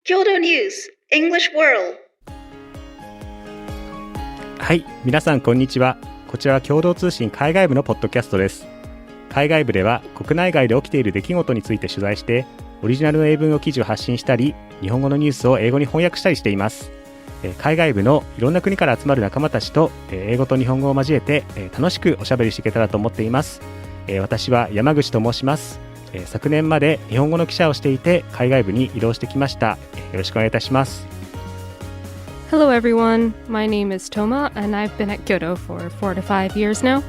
Kyodo News English World。 はい、皆さんこんにちは。こちらは共同通信海外部のポッドキャストです。海外部では国内外で起きている出来事について取材してオリジナルの英文語記事を発信したり、日本語のニュースを英語に翻訳したりしています。海外部のいろんな国から集まる仲間たちと英語と日本語を交えて楽しくおしゃべりしていけたらと思っています。私は山口と申します。昨年まで日本語の記者をしていて海外部に移動してきました。よろしくお願いいたします。Hello everyone, my name is Toma and I've been at Kyoto for 4 to 5 years now.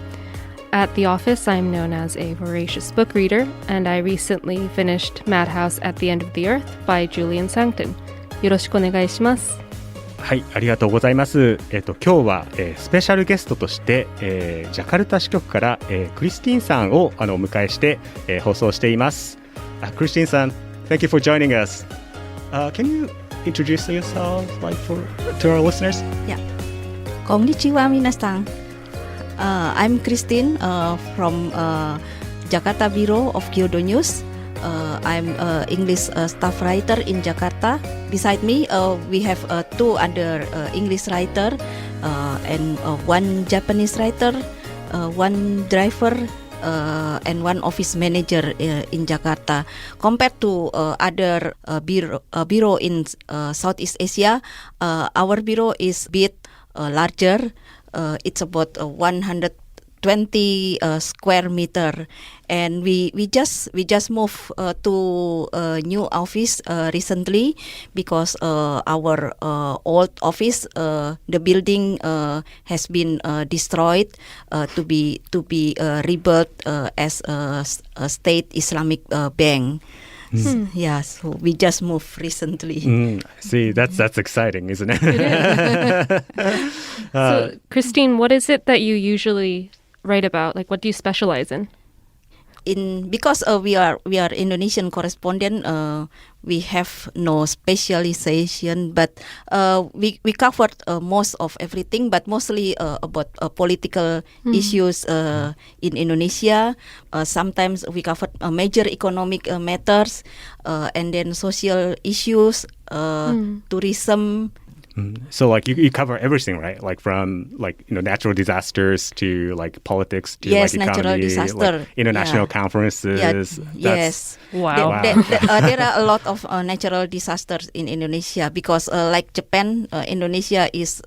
At the office, I'm known as a voracious book reader, and I recently finished Madhouse at the End of the Earth by Julian Sancton. よろしくお願いします。はい、ありがとうございます。今日は、スペシャルゲストとして、ジャカルタ支局から、クリスティンさんをお迎えして、放送しています。クリスティンさん、Thank you for joining us. Can you introduce yourself to our listeners? Yeah. Konnichiwa minasan. I'm Christine from Jakarta Bureau of Kyodo News. I'm English staff writer in Jakarta. Beside me, we have 2 other English writer and 1 Japanese writer, 1 driver, and 1 office manager in Jakarta. Compared to other bureau in Southeast Asia, our bureau is a bit larger. It's about 120 square meter, and we just moved to a new office recently because our old office, the building has been destroyed to be rebuilt as a state Islamic bank. Yeah, so we just moved recently. See, that's exciting, isn't it? It is. So, Christine, what is it that you usually write about? Like, what do you specialize in? Because we are Indonesian correspondent, we have no specialization, but we covered most of everything, but mostly about political issues in Indonesia. Sometimes we covered major economic matters, and then social issues, tourism. So like you cover everything, right? Like from natural disasters to like politics to yes, like economy, natural disaster, like international conferences. Yes. Wow. There are a lot of natural disasters in Indonesia because like Japan, Indonesia has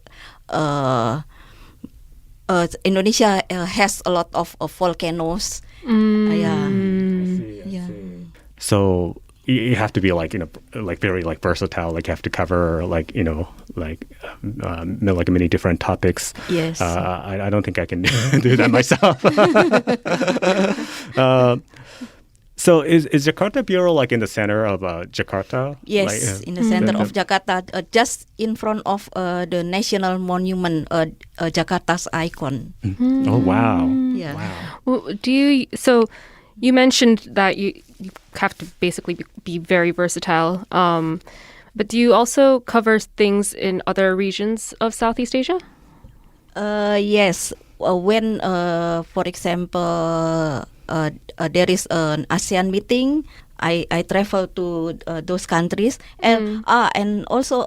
a lot of volcanoes. I see. So you have to be very versatile. Like you have to cover many different topics. Yes. I don't think I can do that myself. So is Jakarta Bureau like in the center of Jakarta? Yes, in the center of Jakarta, just in front of the national monument, Jakarta's icon. Oh wow! Yeah. Wow. Well, so you mentioned that you have to basically be very versatile, but do you also cover things in other regions of Southeast Asia? Yes. When, for example, there is an ASEAN meeting, I travel to those countries, and also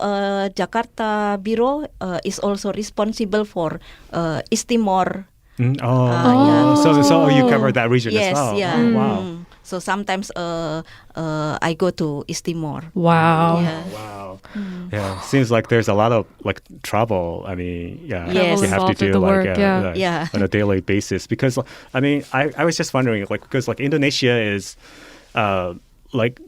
Jakarta Bureau is also responsible for East Timor. So you cover that region as well. Yeah. Oh, wow. So sometimes I go to East Timor. Wow. Yeah. Wow. Yeah. Seems like there's a lot of travel. I mean, Yes. you have to do on a daily basis because I was just wondering because Indonesia is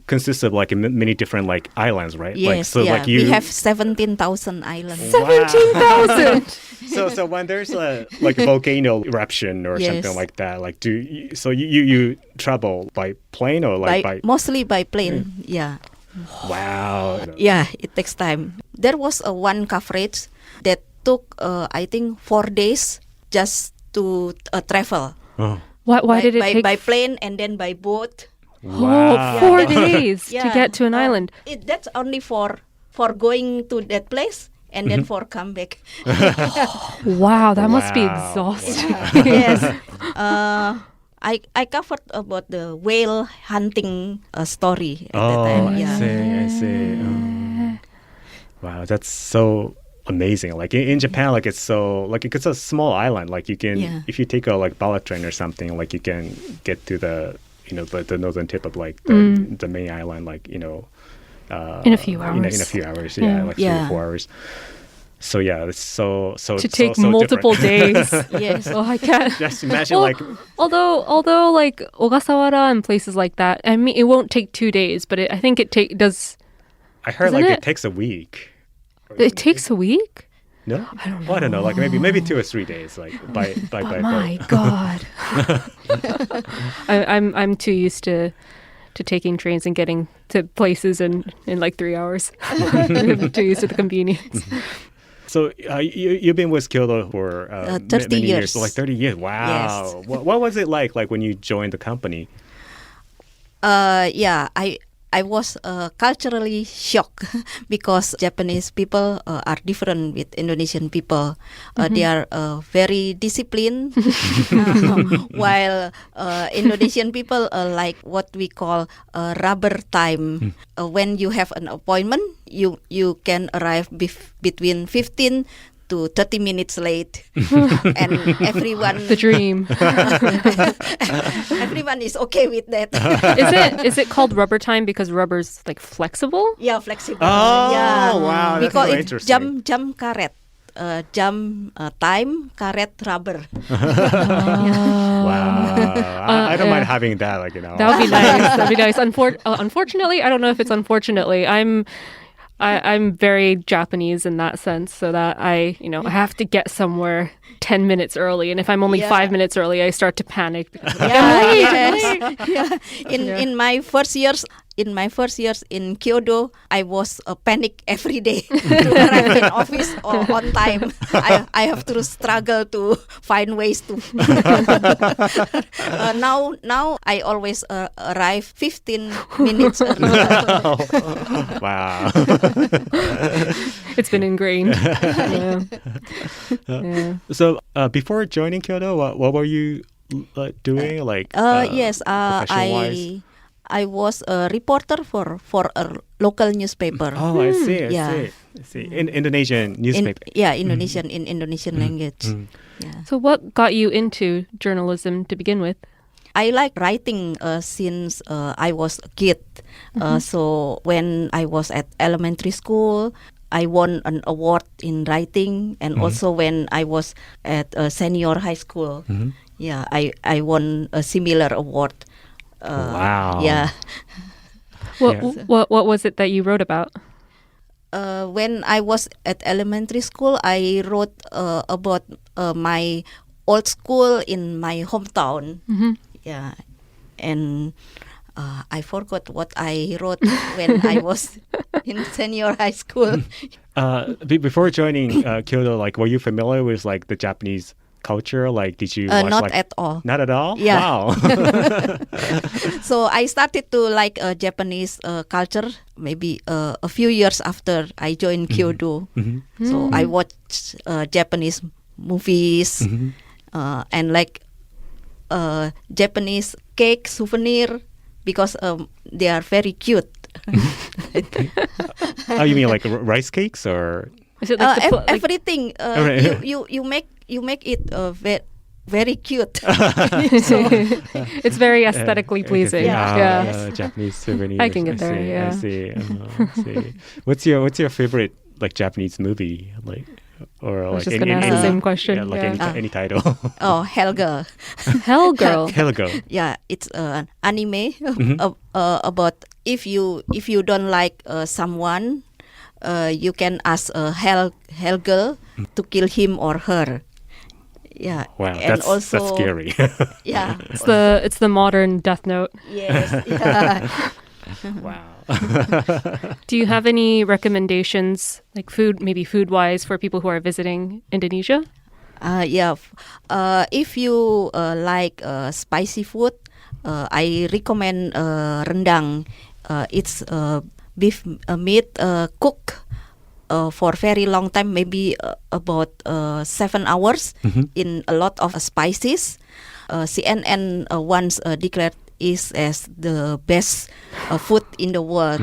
consists of many different islands, right? Yes. We have 17,000 islands. 17,000. So when there's a volcano eruption or something like that, you travel by plane or mostly by plane. Yeah. Wow. Yeah, it takes time. There was one coverage that took I think 4 days just to travel. Oh. Why did it take by plane and then by boat? Wow. 4 days to get to an island. That's only for going to that place and then for come back. Wow, that must be exhausting. Yes. I covered about the whale hunting story at that time. I see. Wow, that's so amazing. Like in Japan, like it's a small island. Like you can, if you take a like bullet train or something, like you can get to the the northern tip of like the main island, like in a few hours. In a few hours, like 3 or 4 hours. So yeah, it's so to take multiple days. Yes. Oh, I can't. Just imagine like although like Ogasawara and places like that, I mean, it won't take 2 days, but I think it does. I heard like it takes a week. It takes a week? No, I don't know. Well, I don't know. Like maybe 2 or 3 days. Like by my God. I'm too used to taking trains and getting to places in like 3 hours. I'm too used to the convenience. So you've been with Kyodo for 30 many years. So like 30 years. Wow. Yes. What was it like when you joined the company? I was culturally shocked because Japanese people are different with Indonesian people. They are very disciplined, while Indonesian people like what we call rubber time. When you have an appointment, you can arrive between 15 to 30 minutes late, and everyone The dream. everyone is okay with that. Is it called rubber time because rubber's like flexible? Yeah, flexible. Oh, yeah. wow, We that's call so it interesting. jam karet. Jam time karet rubber. Wow. I don't mind having that. Like That would be nice. That'd be nice. Unfortunately, I don't know if it's unfortunately. I'm very Japanese in that sense, so that I have to get somewhere 10 minutes early, and if I'm only 5 minutes early, I start to panic. In my first years in Kyodo, I was panic every day to arrive in office on time. I have to struggle to find ways to. Now I always arrive 15 minutes early. Wow. It's been ingrained. Yeah. So before joining Kyodo, what were you doing? I was a reporter for a local newspaper. Oh, I see. In Indonesian newspaper. Indonesian in Indonesian language. Yeah. So what got you into journalism to begin with? I like writing since I was a kid. So when I was at elementary school, I won an award in writing, and also when I was at senior high school, I won a similar award. Wow. Yeah. What was it that you wrote about? When I was at elementary school, I wrote about my old school in my hometown. Yeah, and I forgot what I wrote when I was in senior high school. Before joining Kyodo, like, were you familiar with like the Japanese culture? Like, did you watch, not at all. Not at all? Yeah. Wow. So I started to like Japanese culture maybe a few years after I joined Kyodo. So I watched Japanese movies and like Japanese cake souvenir because they are very cute. Oh, you mean like rice cakes or? Is it like everything? You make it very cute. So it's very aesthetically pleasing. Yeah. Japanese souvenirs. I can get there. I see. What's your favorite like Japanese movie? Like, or I was like just gonna ask the same question. Yeah, like any title. Oh, Hellgirl. Hellgirl. Hellgirl. Yeah, it's an anime about if you don't like someone, you can ask Hellgirl to kill him or her. Yeah. Wow, and that's also, scary. Yeah. It's the modern Death Note. Yes. Yeah. Wow. Do you have any recommendations, like maybe food-wise, for people who are visiting Indonesia? If you like spicy food, I recommend rendang. It's beef meat cooked for a very long time, maybe about 7 hours in a lot of spices. CNN once declared is as the best food in the world.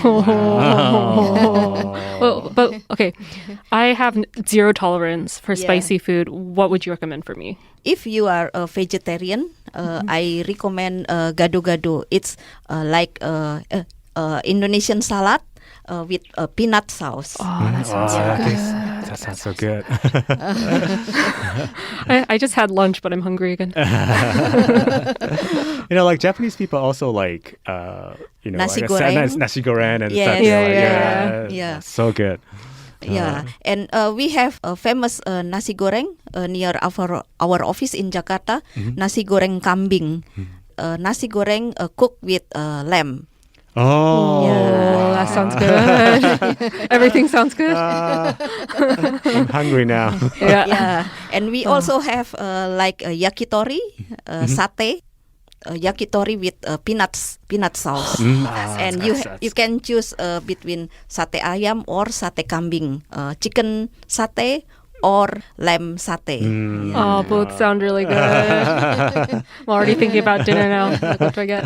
Wow. Well, but okay, I have zero tolerance for Yeah. spicy food. What would you recommend for me? If you are a vegetarian, I recommend gado-gado. It's like Indonesian salad with peanut sauce. Oh, that sounds so good. That sounds so good. I just had lunch, but I'm hungry again. Like Japanese people also like, Nasi like goreng. nasi goreng and Yes. such. Yeah. Yeah. So good. Yeah, and we have a famous nasi goreng near our office in Jakarta. Nasi goreng kambing. Nasi goreng cooked with lamb. Oh, Oh, that sounds good. Everything sounds good. I'm hungry now. Yeah. Yeah, and we also have like yakitori, satay, yakitori with peanut sauce. And you can choose between sate ayam or sate kambing, chicken satay or lamb satay. Oh, both sound really good. I'm already thinking about dinner now. Like, what do I get?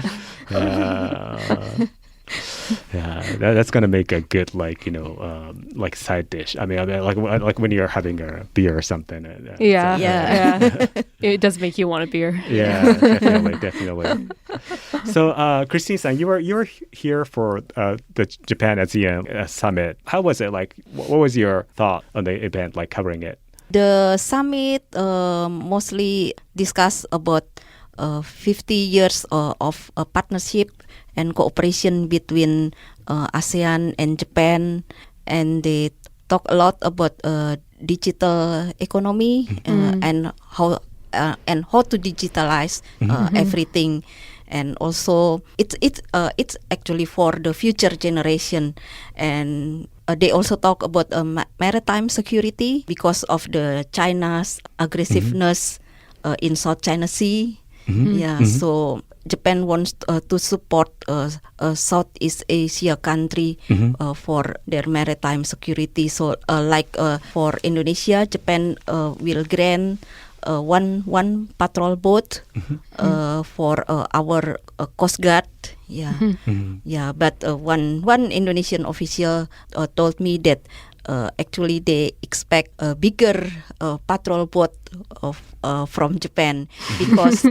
That's gonna make a good like side dish. I mean like when you're having a beer or something. Yeah. It does make you want a beer. Yeah, definitely. So, Christine-san, you were here for the Japan ASEAN summit. How was it? Like, what was your thought on the event? Like covering it? The summit mostly discussed about 50 years of partnership and cooperation between ASEAN and Japan, and they talk a lot about digital economy and how to digitalize everything, and also it's actually for the future generation. And they also talk about maritime security because of the China's aggressiveness in South China Sea. So Japan wants to support Southeast Asia country for their maritime security. So like for Indonesia, Japan will grant one patrol boat for our Coast Guard. But one Indonesian official told me that actually they expect a bigger patrol boat from Japan because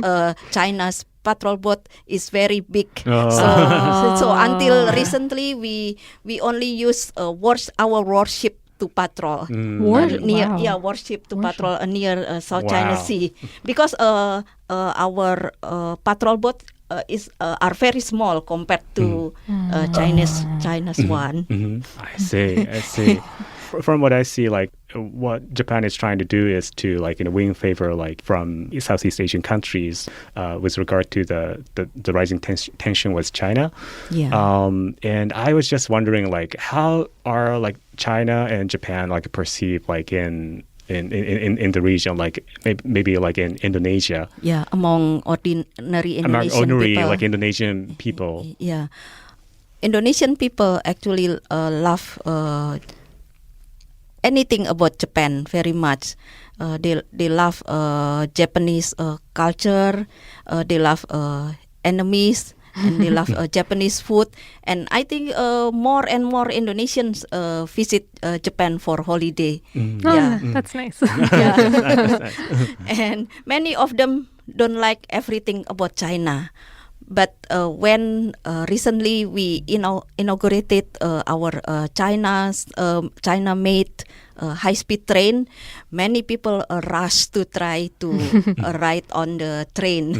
China's patrol boat is very big. So until recently we only use our warship to patrol warship to patrol near South China Sea, because our patrol boat are very small compared to China's one. I see. From what I see, like what Japan is trying to do is to win favor from Southeast Asian countries with regard to the rising tension with China. And I was just wondering how are China and Japan perceived in the region, maybe in Indonesia. Among ordinary Indonesian people. Indonesian people actually love anything about Japan very much. They love Japanese culture. They love enemies. And they love Japanese food. And I think more and more Indonesians visit Japan for holiday. That's nice. And many of them don't like everything about China. But when recently we inaugurated our China-made high-speed train, many people rush to try to ride on the train.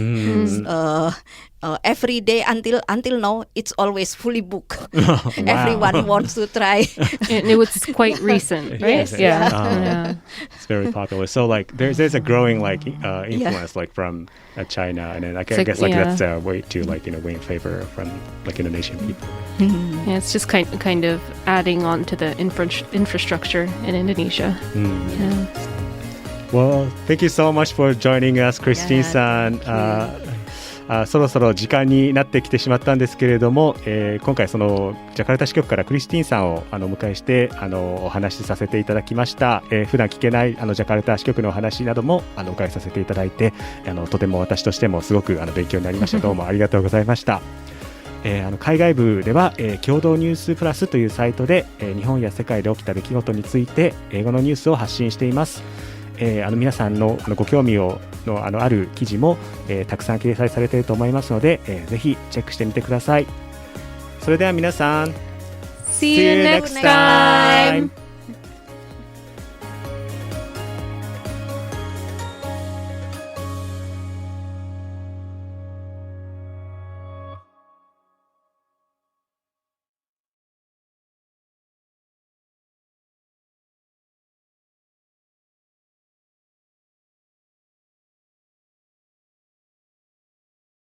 Every day until now, it's always fully booked. Everyone wants to try. And it was quite recent, right? Yes. It's very popular. So there's a growing influence from China, and then I guess that's a way to win favor from Indonesian people. Yeah, it's just kind of adding on to the infrastructure in Indonesia. Well, thank you so much for joining us, Christine-san. そろそろ時間になってきてしまったんですけれども、今回そのジャカルタ支局からクリスティンさんをお迎えしてお話しさせていただきました。普段聞けないジャカルタ支局のお話などもお伺いさせていただいて、とても私としてもすごく勉強になりました。どうもありがとうございました。海外部では、共同ニュースプラスというサイトで、日本や世界で起きた出来事について英語のニュースを発信しています。皆さんのご興味のある記事も、たくさん掲載されていると思いますので、ぜひチェックしてみてください。それでは皆さん See you next time!